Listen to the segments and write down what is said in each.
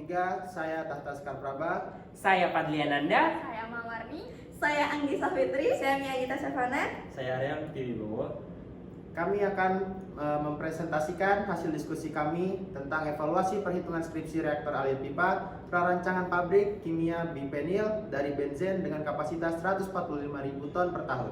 3, saya Tahtaskar Praba. Saya Fadliananda. Saya Mawarni. Saya Anggisa Fitri. Saya Miyagita Syafana. Saya Aryan Tiwibowo. Kami akan mempresentasikan hasil diskusi kami tentang evaluasi perhitungan skripsi reaktor alir pipa prarancangan pabrik kimia bipenil dari benzen dengan kapasitas 145.000 ton per tahun.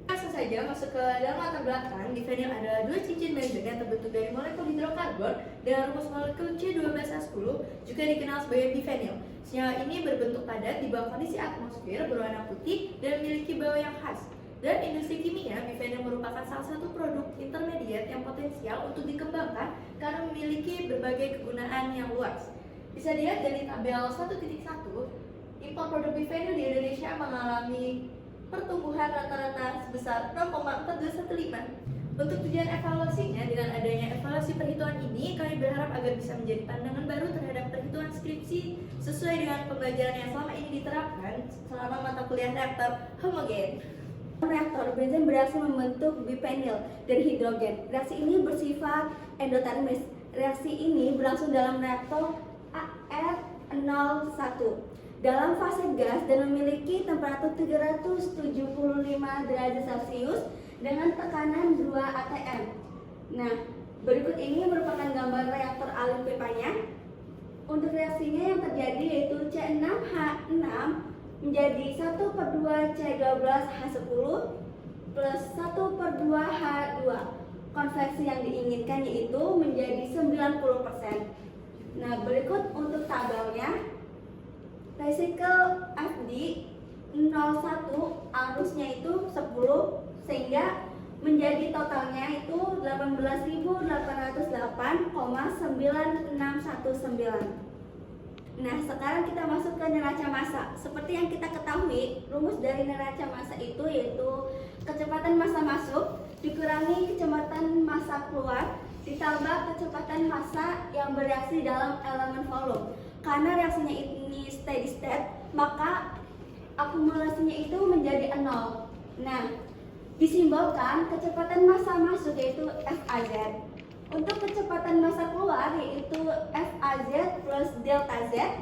Langsung saja masuk ke dalam latar belakang. Bipenil adalah dua cincin benzen yang terbentuk dari molekul hidrokarbon dengan rumus molekul C12H10, juga dikenal sebagai bipenil. Senyawa ini berbentuk padat di bawah kondisi atmosfer, berwarna putih dan memiliki bau yang khas. Dan industri kimia, bipenil merupakan salah satu produk intermediate yang potensial untuk dikembangkan karena memiliki berbagai kegunaan yang luas. Bisa dilihat dari tabel 1.1, impor produk bipenil di Indonesia mengalami pertumbuhan rata-rata sebesar 0,4215. Untuk tujuan evaluasinya, dengan adanya evaluasi perhitungan ini, kami berharap agar bisa menjadi pandangan baru terhadap perhitungan skripsi sesuai dengan pembelajaran yang selama ini diterapkan selama mata kuliah reaktor homogen. Reaktor benzen bereaksi membentuk bipenil dan hidrogen. Reaksi ini bersifat endotermis. Reaksi ini berlangsung dalam reaktor AR01 dalam fase gas dan memiliki temperatur 375 derajat Celcius dengan tekanan 2 atm. Nah, berikut ini merupakan gambar reaktor alir pipanya. Untuk reaksinya yang terjadi yaitu C6H6 menjadi 1/2 C12H10 plus 1/2H2. Konveksi yang diinginkan yaitu menjadi 90%. Nah, berikut untuk tabelnya. Resikel FD 01 arusnya itu 10 sehingga menjadi totalnya itu 18.808,9619. Nah, sekarang kita masuk ke neraca massa. Seperti yang kita ketahui, rumus dari neraca massa itu yaitu kecepatan massa masuk dikurangi kecepatan massa keluar ditambah kecepatan massa yang bereaksi dalam elemen volume. Karena reaksinya ini steady state, maka akumulasinya itu menjadi 0. Nah, disimbolkan kecepatan massa masuk yaitu FAZ. Untuk kecepatan massa keluar yaitu FAZ plus delta Z.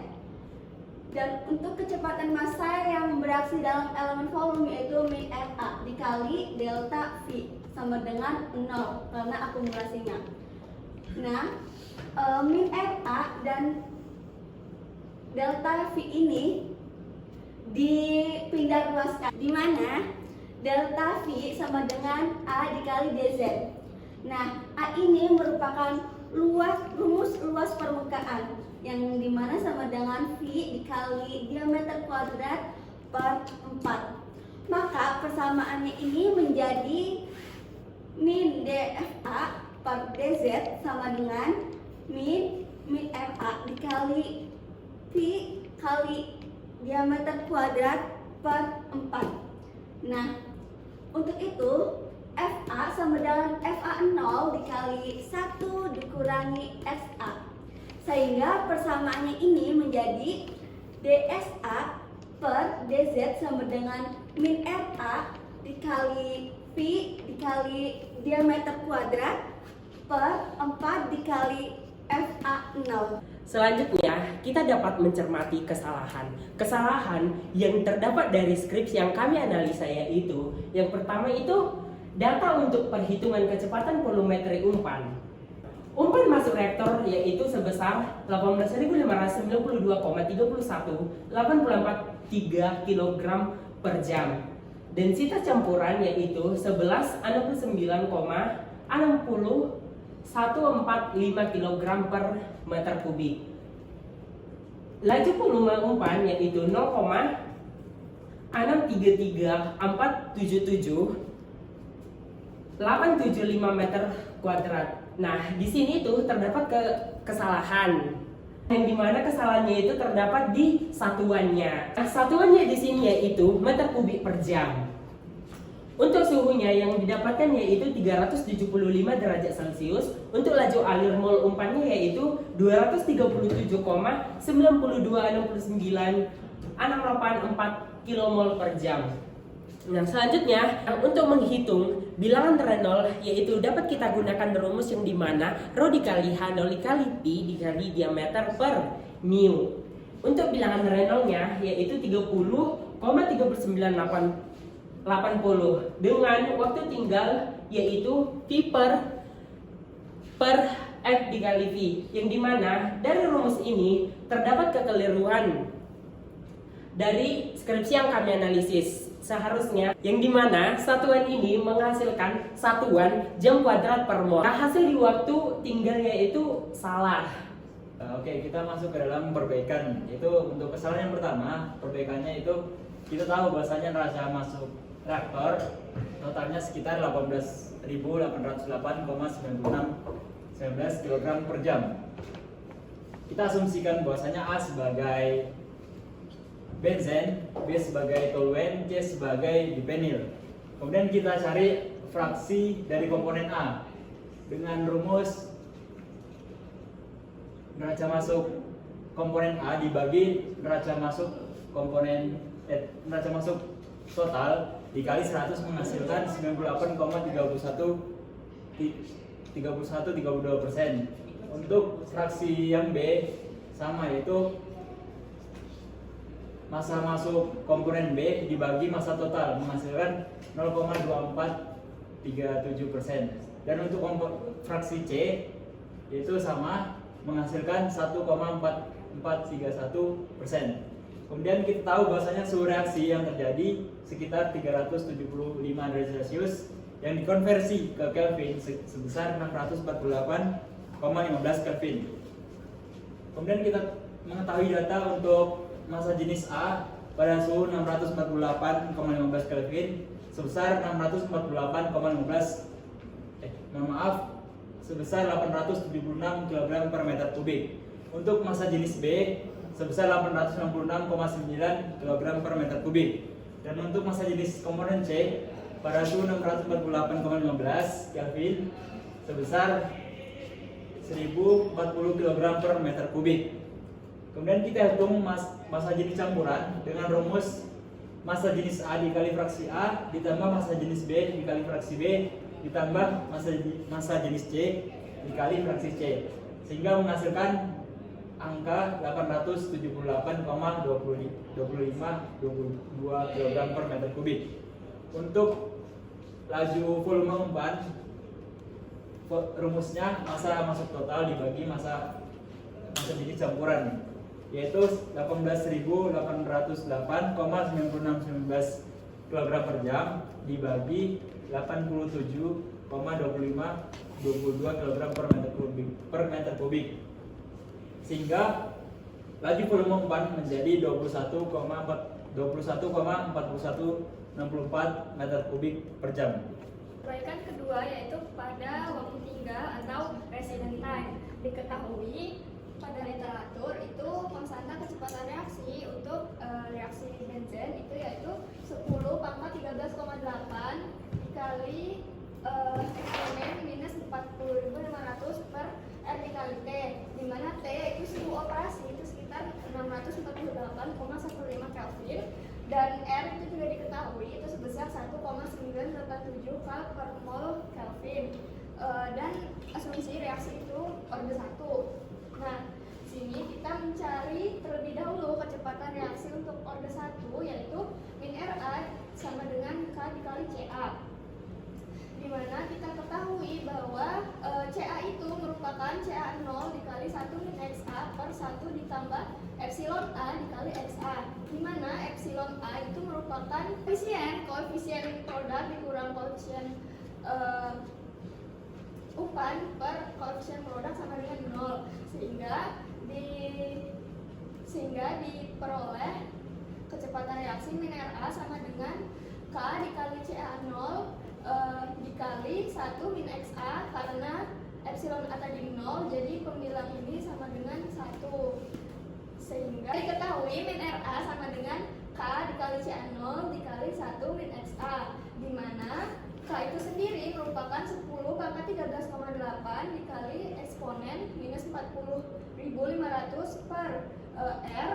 Dan untuk kecepatan massa yang bereaksi dalam elemen volume yaitu min FA dikali delta V sama dengan 0 karena akumulasinya. Nah, min FA dan delta V ini dipindah luaskan, di mana delta V sama dengan A dikali dz. Nah, A ini merupakan rumus luas permukaan yang dimana sama dengan V dikali diameter kuadrat per 4. Maka persamaannya ini menjadi min dFA per dz sama dengan min FA dikali V kali diameter kuadrat per 4. Nah, untuk itu FA sama dengan FA0 dikali 1 dikurangi SA. Sehingga persamaannya ini menjadi DSA per DZ sama dengan min RA dikali V dikali diameter kuadrat per 4 dikali FA0. Selanjutnya, kita dapat mencermati kesalahan yang terdapat dari skripsi yang kami analisa, yaitu yang pertama itu data untuk perhitungan kecepatan volumetri umpan. Umpan masuk reaktor yaitu sebesar 18.052,31 kg per jam. Densitas campuran yaitu 11,60,6145 kg per meter kubik. Laju volume umpan yaitu 0,633477 meter kuadrat. Nah, di sini tuh terdapat kesalahan. Yang dimana kesalahannya itu terdapat di satuannya. Nah, satuannya di sini yaitu meter kubik per jam. Untuk suhunya yang didapatkan yaitu 375 derajat Celcius. Untuk laju alir mol umpannya yaitu 237,9269,684 kmol per jam. Nah, selanjutnya untuk menghitung bilangan Reynolds, yaitu dapat kita gunakan rumus yang dimana rho dikali H dikali Pi dikali diameter per mu. Untuk bilangan Reynolds-nya yaitu 30,39880 dengan waktu tinggal yaitu Pi per F dikali V, yang dimana dari rumus ini terdapat kekeliruan dari skripsi yang kami analisis. Seharusnya yang dimana satuan ini menghasilkan satuan jam kuadrat per mol. Nah, hasil di waktu tinggal yaitu salah. Oke, kita masuk ke dalam perbaikan. Itu untuk kesalahan yang pertama, perbaikannya itu kita tahu bahwasanya neraca masuk reaktor totalnya sekitar 18.808,96 kg per jam. Kita asumsikan bahwasanya A sebagai benzen, B sebagai toluen, C sebagai dipenil. Kemudian kita cari fraksi dari komponen A dengan rumus neraca masuk komponen A dibagi neraca masuk total dikali 100 menghasilkan 98,3132%. Untuk fraksi yang B sama, yaitu masa masuk komponen B dibagi masa total menghasilkan 0,2437%. Dan untuk fraksi C itu sama menghasilkan 1,4431%. Kemudian kita tahu bahwasanya suhu reaksi yang terjadi sekitar 375 derajat Celcius yang dikonversi ke Kelvin sebesar 648,15 Kelvin. Kemudian kita mengetahui data untuk massa jenis A pada suhu 648,15 Kelvin sebesar 876 kg per meter kubik. Untuk massa jenis B sebesar 866,9 kg per meter kubik. Dan untuk massa jenis komponen C pada suhu 648,15 Kelvin sebesar 1040 kg per meter kubik. Kemudian kita hitung massa jenis campuran dengan rumus massa jenis A dikali fraksi A ditambah massa jenis B dikali fraksi B ditambah massa jenis C dikali fraksi C, sehingga menghasilkan angka 878,2522 kg per meter kubik. Untuk laju volume umpan, rumusnya massa masuk total dibagi massa jenis campuran, yaitu 18.808,9619 kg per jam dibagi 87,2522 kg per meter kubik, sehingga laju volume umpan menjadi 21,4164 meter kubik per jam. Perbaikan kedua yaitu pada waktu tinggal atau resident time. Diketahui pada literatur itu konstanta kecepatan reaksi untuk reaksi benzen itu yaitu 10 pangkat 13,8 dikali eksponen minus 40.500 per R dikali T, di mana T itu suhu operasi itu sekitar 648,15 Kelvin, dan R itu juga diketahui itu sebesar 1,987 kal per mol Kelvin, dan asumsi reaksi itu orde 1. Nah, sini kita mencari terlebih dahulu kecepatan reaksi untuk orde 1 yaitu min RA sama dengan K dikali CA, di mana kita ketahui bahwa CA itu merupakan CA0 dikali 1 min XA per 1 ditambah epsilon A dikali XA, di mana epsilon A itu merupakan koefisien produk dikurang koefisien umpan per koefisien produk sama dengan 0, sehingga diperoleh kecepatan reaksi min RA sama dengan K dikali CA0 dikali 1 min XA, karena epsilon A tadi 0 jadi pembilang ini sama dengan 1, sehingga diketahui min RA sama dengan K dikali CA0 dikali 1 min XA, di mana K itu sendiri merupakan 10 pangkat 13,8 dikali eksponen minus 40.500 per R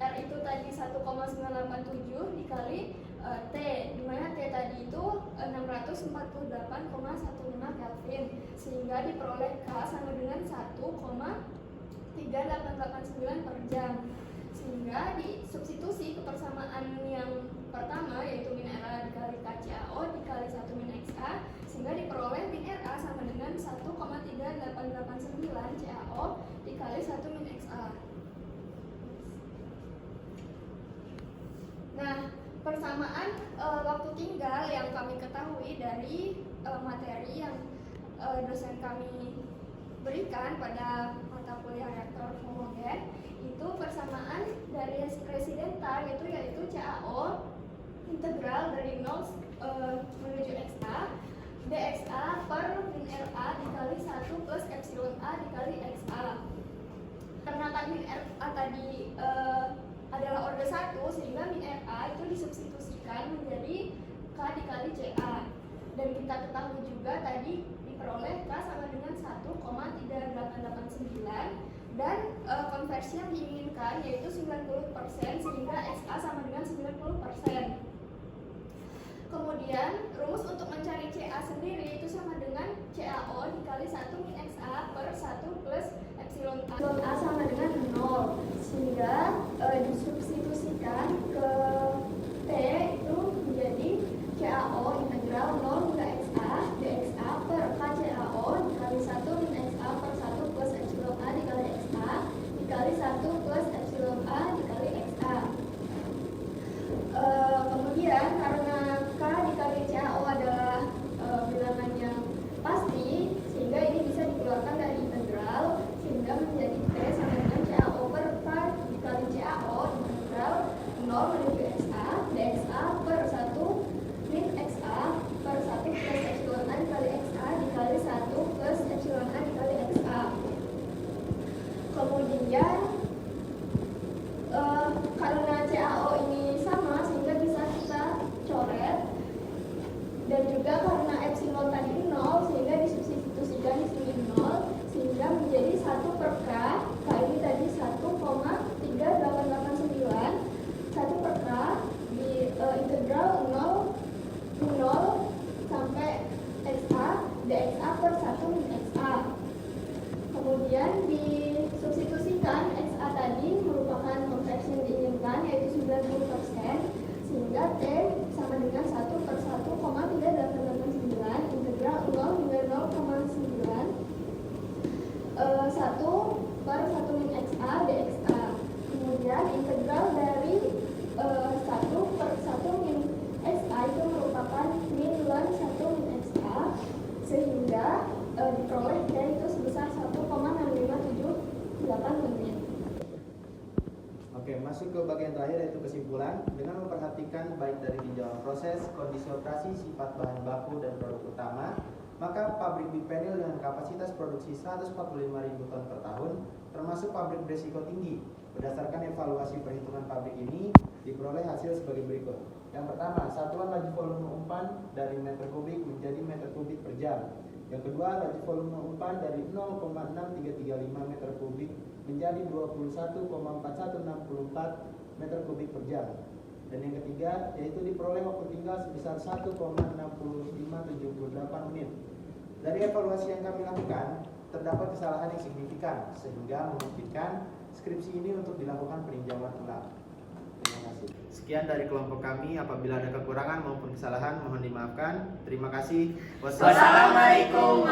itu tadi 1,987 dikali T, di mana T tadi itu 648,15 Kelvin, sehingga diperoleh K sama dengan 1,3889 per jam. Sehingga disubstitusi kebersamaan yang pertama, yaitu min RA dikali KCAO dikali 1 min XA, sehingga diperoleh min RA sama dengan 1,3889 CAO dikali 1 min XA. Nah, persamaan waktu tinggal yang kami ketahui dari materi yang dosen kami berikan pada mata kuliah reaktor homogen, itu persamaan dari residental yaitu CAO integral dari 0 menuju XA dXA per min RA dikali 1 plus epsilon A dikali XA. Karena kan min RA tadi adalah orde 1, sehingga min RA itu disubstitusikan menjadi K dikali CA. Dan kita ketahui juga tadi diperoleh K sama dengan 1,3889, dan konversi yang diinginkan yaitu 90%, sehingga XA sama dengan 90%. Kemudian rumus untuk mencari CA sendiri itu sama dengan CAO dikali 1 min XA per 1 plus epsilon A. Epsilon A sama dengan 0, sehingga disubstitusikan ke T itu menjadi CAO integral 0 hingga XA dXA per KCAO dikali 1 min XA per 1 plus epsilon A dikali XA dikali 1 plus epsilon A dikali XA. Kemudian karena K dikali CAO adalah bilangan yang pasti, sehingga ini bisa dikeluarkan dari integral, sehingga menjadi T sama dengan CAO per K dikali CAO integral 0 menuju XA dXA per 1 min XA per 1 plus epsilon A dikali XA dikali 1 plus epsilon A dikali XA. Kemudian karena CAO ini sama, sehingga bisa kita coret, dan juga karena epsilon tadi 0, sehingga disubstitusikan di sini 0, sehingga menjadi 1 per K. K ini tadi 1,3889, 1 per K di integral 0 sampai XA dXA per 1 min XA. Kemudian disubstitusikan XA tadi merupakan konversi yang diinginkan, yaitu 90%, sehingga T sama dengan 1 per 1,3889 integral 0 hingga 0,9 1 per 1 min XA dXA. Kemudian integral dari 1 per 1 min XA itu merupakan min ln 1 min XA, sehingga diperoleh T itu sebesar 1,6578 menit. Oke, masuk ke bagian terakhir yaitu kesimpulan. Dengan memperhatikan baik dari tinjauan proses, kondisi operasi, sifat bahan baku dan produk utama, maka pabrik Bipenil dengan kapasitas produksi 145.000 ton per tahun, termasuk pabrik berisiko tinggi. Berdasarkan evaluasi perhitungan pabrik ini, diperoleh hasil sebagai berikut. Yang pertama, satuan laju volume umpan dari meter kubik menjadi meter kubik per jam. Yang kedua, laju volume umpan dari 0,6335 meter kubik menjadi 21,4164 meter kubik per jam. Dan yang ketiga, yaitu diperoleh waktu tinggal sebesar 1,6578 menit. Dari evaluasi yang kami lakukan, terdapat kesalahan yang signifikan, sehingga memungkinkan skripsi ini untuk dilakukan peninjauan ulang. Terima kasih. Sekian dari kelompok kami. Apabila ada kekurangan maupun kesalahan, mohon dimaafkan. Terima kasih. Wassalamualaikum